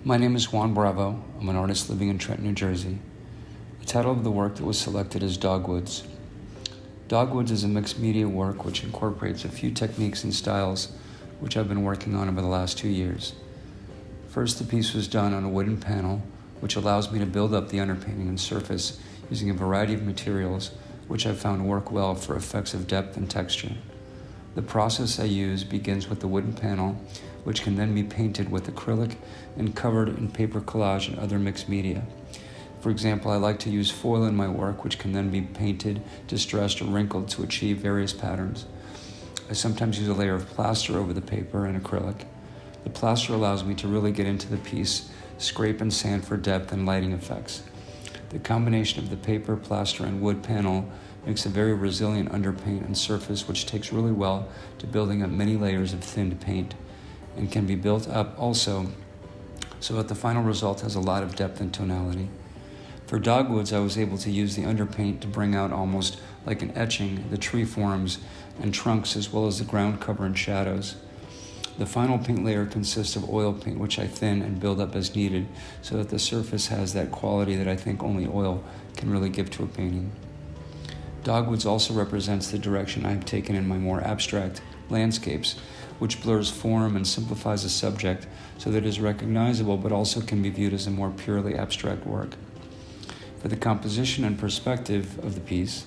My name is Juan. I'm an artist living in Trenton, New Jersey. The title of the work that was selected is Dogwoods. Dogwoods is a mixed media work which incorporates a few techniques and styles which I've been working on over the last 2 years. First, the piece was done on a wooden panel, which allows me to build up the underpainting and surface using a variety of materials which I've found work well for effects of depth and texture. The process I use begins with the wooden panel, which can then be painted with acrylic and covered in paper collage and other mixed media. For example, I like to use foil in my work, which can then be painted, distressed, or wrinkled to achieve various patterns. I sometimes use a layer of plaster over the paper and acrylic. The plaster allows me to really get into the piece, scrape and sand for depth and lighting effects. The combination of the paper, plaster, and wood panel makes a very resilient underpaint and surface which takes really well to building up many layers of thinned paint and can be built up also so that the final result has a lot of depth and tonality. For Dogwoods, I was able to use the underpaint to bring out almost like an etching the tree forms and trunks as well as the ground cover and shadows. The final paint layer consists of oil paint, which I thin and build up as needed so that the surface has that quality that I think only oil can really give to a painting. Dogwoods also represents the direction I have taken in my more abstract landscapes, which blurs form and simplifies a subject so that it is recognizable but also can be viewed as a more purely abstract work. For the composition and perspective of the piece,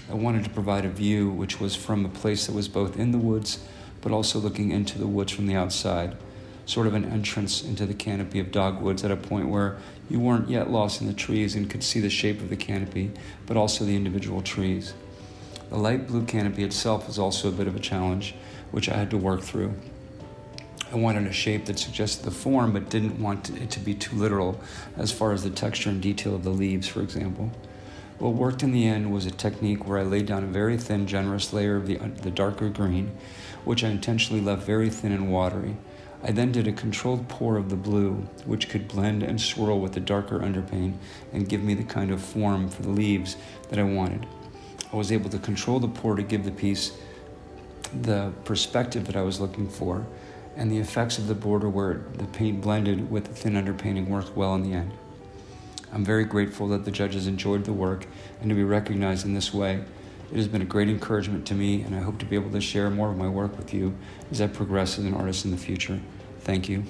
I wanted to provide a view which was from a place that was both in the woods but also looking into the woods from the outside, sort of an entrance into the canopy of Dogwoods at a point where you weren't yet lost in the trees and could see the shape of the canopy, but also the individual trees. The light blue canopy itself is also a bit of a challenge, which I had to work through. I wanted a shape that suggested the form, but didn't want it to be too literal as far as the texture and detail of the leaves, for example. What worked in the end was a technique where I laid down a very thin, generous layer of the darker green, which I intentionally left very thin and watery. I then did a controlled pour of the blue, which could blend and swirl with the darker underpaint and give me the kind of form for the leaves that I wanted. I was able to control the pour to give the piece the perspective that I was looking for, and the effects of the border where the paint blended with the thin underpainting worked well in the end. I'm very grateful that the judges enjoyed the work and to be recognized in this way. It has been a great encouragement to me, and I hope to be able to share more of my work with you as I progress as an artist in the future. Thank you.